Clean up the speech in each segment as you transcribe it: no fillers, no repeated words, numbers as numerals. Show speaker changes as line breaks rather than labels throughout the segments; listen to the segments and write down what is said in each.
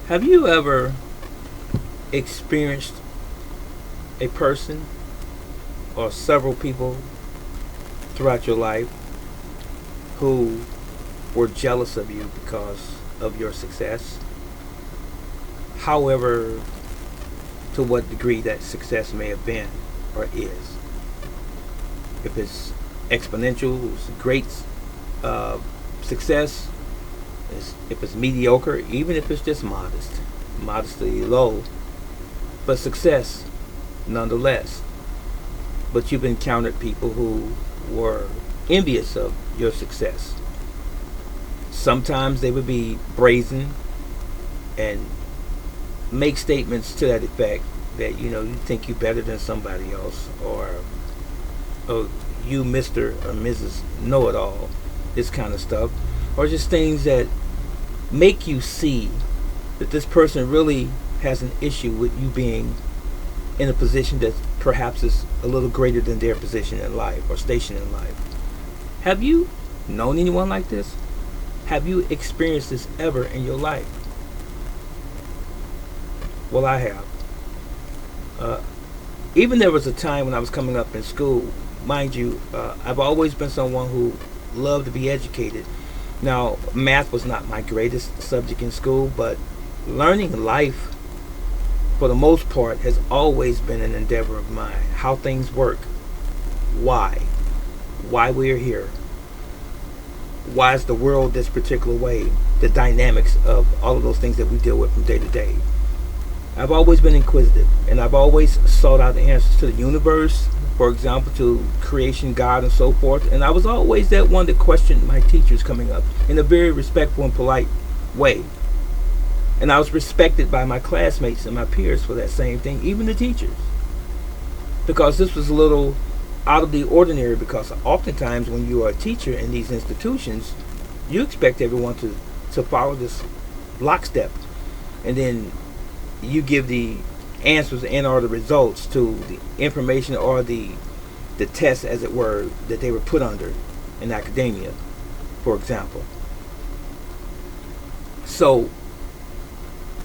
Have you ever experienced a person or several people throughout your life who were jealous of you because of your success? However, to what degree that success may have been or is. If it's exponential, it's great uh, success, if it's mediocre, even if it's just modestly low, but success nonetheless. But you've encountered people who were envious of your success. Sometimes they would be brazen and make statements to that effect that you think you're better than somebody else, or oh, you Mr. or Mrs. Know It All, this kind of stuff, or just things that make you see that this person really has an issue with you being in a position that perhaps is a little greater than their position in life or station in life. Have you known anyone like this? Have you experienced this ever in your life? Well, I have. Uh, Even there was a time when I was coming up in school, mind you, I've always been someone who loved to be educated. Now, math was not my greatest subject in school, but learning life, for the most part, has always been an endeavor of mine. How things work, why we're here, why is the world this particular way, the dynamics of all of those things that we deal with from day to day. I've always been inquisitive, and I've always sought out the answers to the universe, for example, to creation, God, and so forth. And I was always that one that questioned my teachers coming up in a very respectful and polite way. And I was respected by my classmates and my peers for that same thing, even the teachers. Because this was a little out of the ordinary, because oftentimes when you are a teacher in these institutions, you expect everyone to follow this lockstep. And then you give the answers and or the results to the information or the test, as it were, that they were put under in academia, for example. So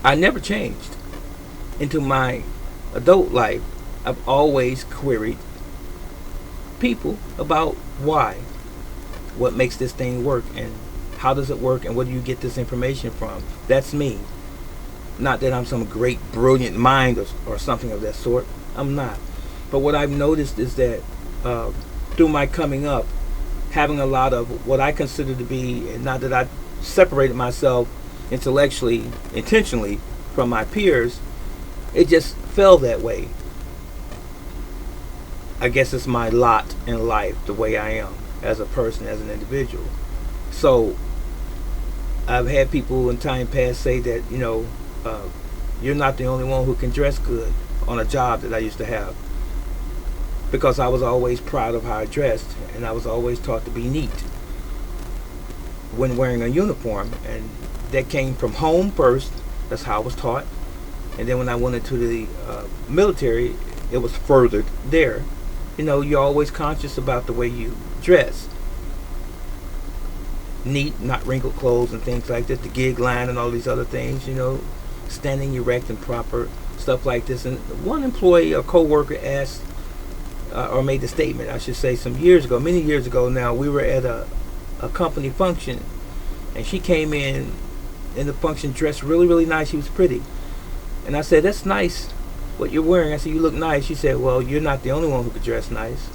I never changed. Into my adult life, I've always queried people about why, what makes this thing work, and how does it work, and where do you get this information from. That's me. Not that I'm some great brilliant mind or something of that sort. I'm not. But what I've noticed is that through my coming up, having a lot of what I consider to be, and not that I separated myself intellectually, intentionally from my peers, it just fell that way. I guess it's my lot in life, the way I am as a person, as an individual. So I've had people in time past say that, you're not the only one who can dress good on a job that I used to have. Because I was always proud of how I dressed, and I was always taught to be neat when wearing a uniform. And that came from home first. That's how I was taught. And then when I went into the military, it was furthered there. You're always conscious about the way you dress. Neat, not wrinkled clothes and things like this, the gig line and all these other things, standing erect and proper, stuff like this. And one employee or co-worker asked, or made the statement, I should say, some years ago, many years ago now, we were at a company function, and she came in the function dressed really, really nice. She was pretty. And I said, that's nice what you're wearing. I said, you look nice. She said, well, you're not the only one who could dress nice.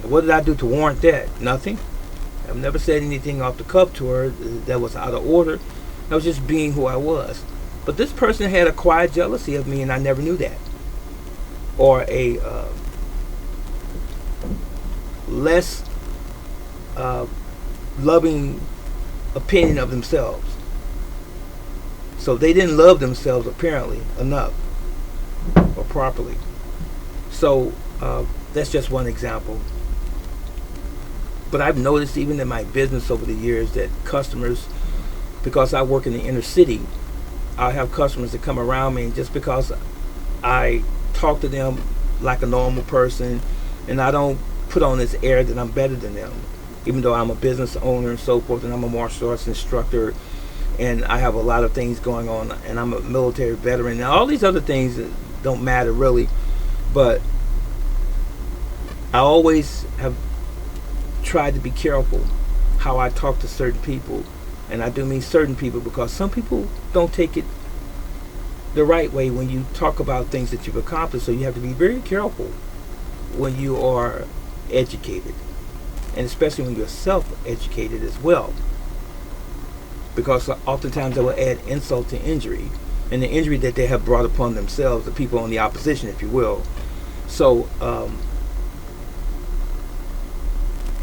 What did I do to warrant that? Nothing. I've never said anything off the cuff to her that was out of order. I was just being who I was. But this person had a quiet jealousy of me, and I never knew that. Or a less loving opinion of themselves. So they didn't love themselves, apparently, enough or properly. So that's just one example. But I've noticed even in my business over the years that customers, because I work in the inner city, I have customers that come around me, and just because I talk to them like a normal person, and I don't put on this air that I'm better than them, even though I'm a business owner and so forth, and I'm a martial arts instructor, and I have a lot of things going on, and I'm a military veteran. Now, all these other things don't matter really, but I always have tried to be careful how I talk to certain people, and I do mean certain people because some people don't take it the right way when you talk about things that you've accomplished. So you have to be very careful when you are educated, and especially when you're self-educated as well, because oftentimes they will add insult to injury, and the injury that they have brought upon themselves, the people on the opposition, if you will. So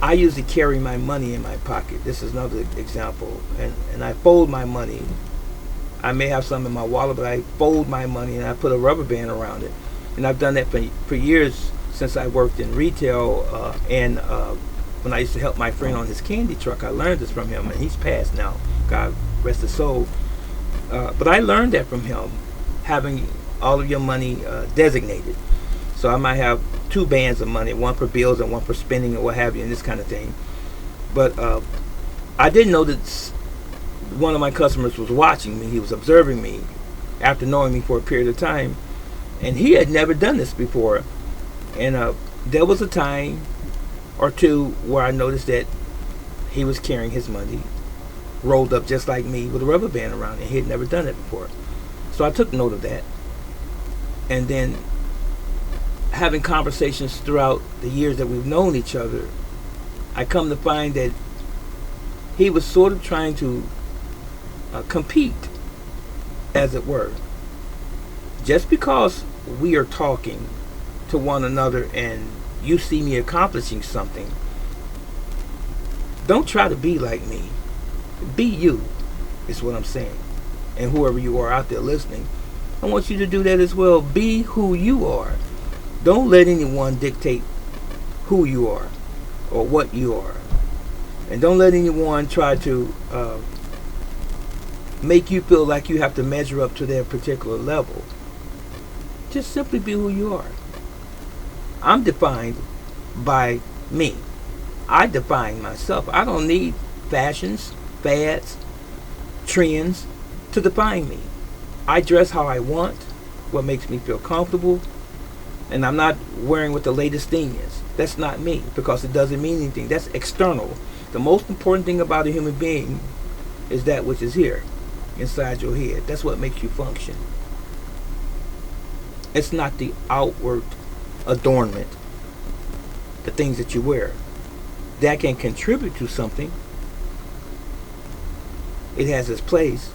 I usually carry my money in my pocket. This is another example, and I fold my money. I may have some in my wallet, but I fold my money and I put a rubber band around it, and I've done that for years since I worked in retail, and when I used to help my friend on his candy truck. I learned this from him, and he's passed now, God rest his soul. But I learned that from him, having all of your money designated. So I might have two bands of money, one for bills and one for spending or what have you, and this kind of thing. But I didn't know that one of my customers was watching me. He was observing me after knowing me for a period of time, and he had never done this before. And there was a time or two where I noticed that he was carrying his money rolled up just like me with a rubber band around it. He had never done it before. So I took note of that. And then having conversations throughout the years that we've known each other, I come to find that he was sort of trying to compete, as it were. Just because we are talking to one another and you see me accomplishing something, don't try to be like me. Be you, is what I'm saying. And whoever you are out there listening, I want you to do that as well. Be who you are. Don't let anyone dictate who you are or what you are. And don't let anyone try to make you feel like you have to measure up to their particular level. Just simply be who you are. I'm defined by me. I define myself. I don't need fashions, fads, trends to define me. I dress how I want, what makes me feel comfortable, and I'm not wearing what the latest thing is. That's not me, because it doesn't mean anything. That's external. The most important thing about a human being is that which is here, inside your head. That's what makes you function. It's not the outward adornment, the things that you wear. That can contribute to something. It has its place.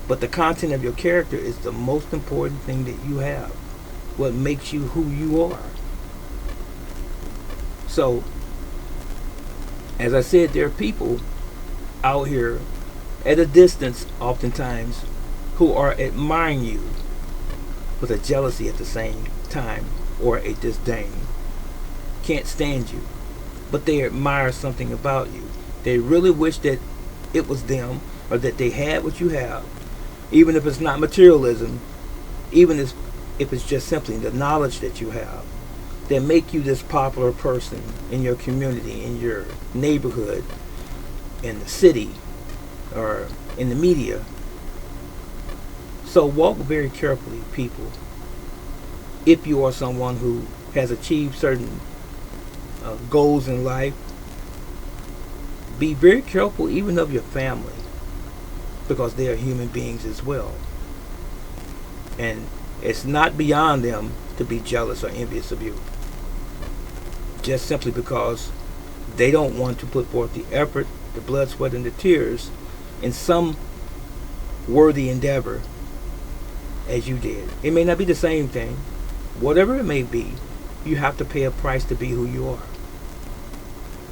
But the content of your character is the most important thing that you have. What makes you who you are. So, as I said, there are people out here at a distance oftentimes who are admiring you with a jealousy at the same time, or a disdain. Can't stand you, but they admire something about you. They really wish that it was them, or that they had what you have, even if it's not materialism, even if it's just simply the knowledge that you have, that make you this popular person in your community, in your neighborhood, in the city, or in the media. So walk very carefully, people. If you are someone who has achieved certain goals in life, be very careful even of your family, because they are human beings as well. And it's not beyond them to be jealous or envious of you, just simply because they don't want to put forth the effort, the blood, sweat, and the tears in some worthy endeavor as you did. It may not be the same thing. Whatever it may be, you have to pay a price to be who you are.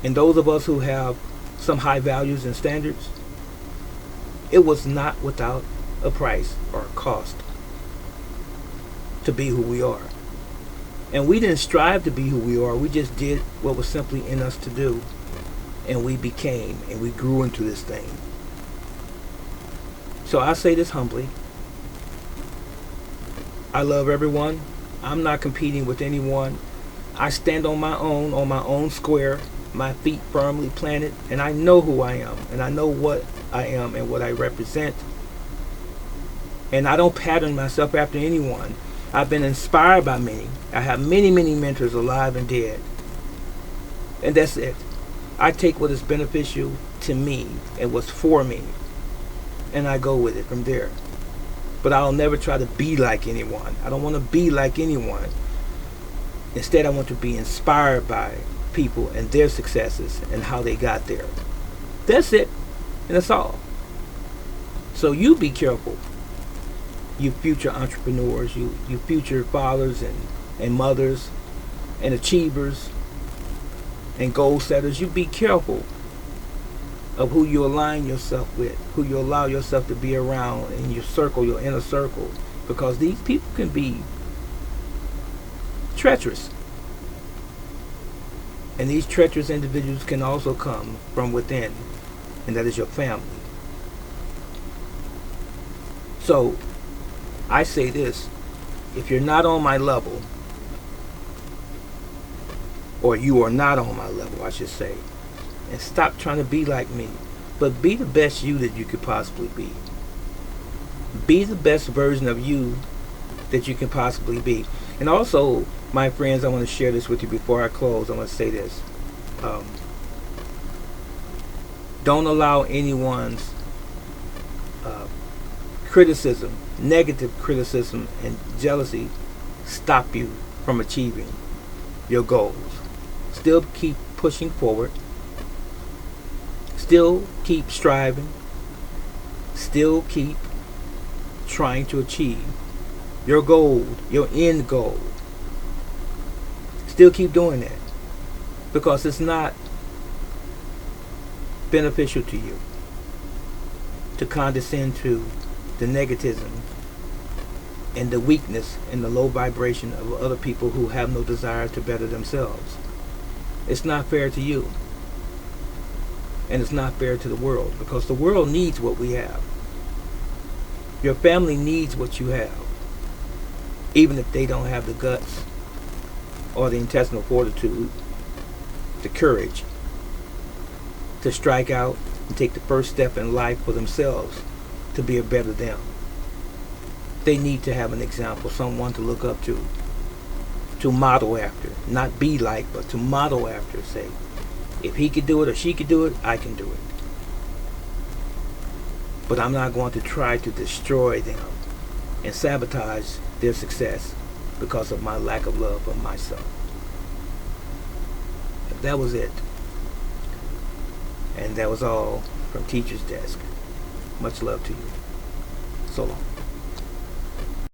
And those of us who have some high values and standards, it was not without a price or a cost to be who we are. And we didn't strive to be who we are. We just did what was simply in us to do. And we became, and we grew into this thing. So I say this humbly. I love everyone. I'm not competing with anyone. I stand on my own square, my feet firmly planted, and I know who I am, and I know what I am and what I represent. And I don't pattern myself after anyone. I've been inspired by many. I have many, many mentors alive and dead. And that's it. I take what is beneficial to me and what's for me, and I go with it from there. But I'll never try to be like anyone. I don't want to be like anyone. Instead, I want to be inspired by people and their successes and how they got there. That's it. And that's all. So you be careful. You future entrepreneurs, you future fathers and mothers and achievers and goal setters, you be careful of who you align yourself with, who you allow yourself to be around in your circle, your inner circle, because these people can be treacherous. And these treacherous individuals can also come from within, and that is your family. So, I say this, if you're not on my level, or you are not on my level, I should say, and stop trying to be like me, but be the best you that you could possibly be. Be the best version of you that you can possibly be. And also, my friends, I want to share this with you before I close. I want to say this. Don't allow anyone's criticism, negative criticism, and jealousy stop you from achieving your goals. Still keep pushing forward. Still keep striving. Still keep trying to achieve your goal, your end goal. Still keep doing that, because it's not beneficial to you to condescend to the negativism and the weakness and the low vibration of other people who have no desire to better themselves. It's not fair to you, and it's not fair to the world, because the world needs what we have. Your family needs what you have, even if they don't have the guts or the intestinal fortitude, the courage to strike out and take the first step in life for themselves to be a better them. They need to have an example, someone to look up to model after, not be like, but to model after. Say, if he could do it or she could do it, I can do it. But I'm not going to try to destroy them and sabotage their success because of my lack of love for myself. That was it. And that was all from Teacher's Desk. Much love to you. So long.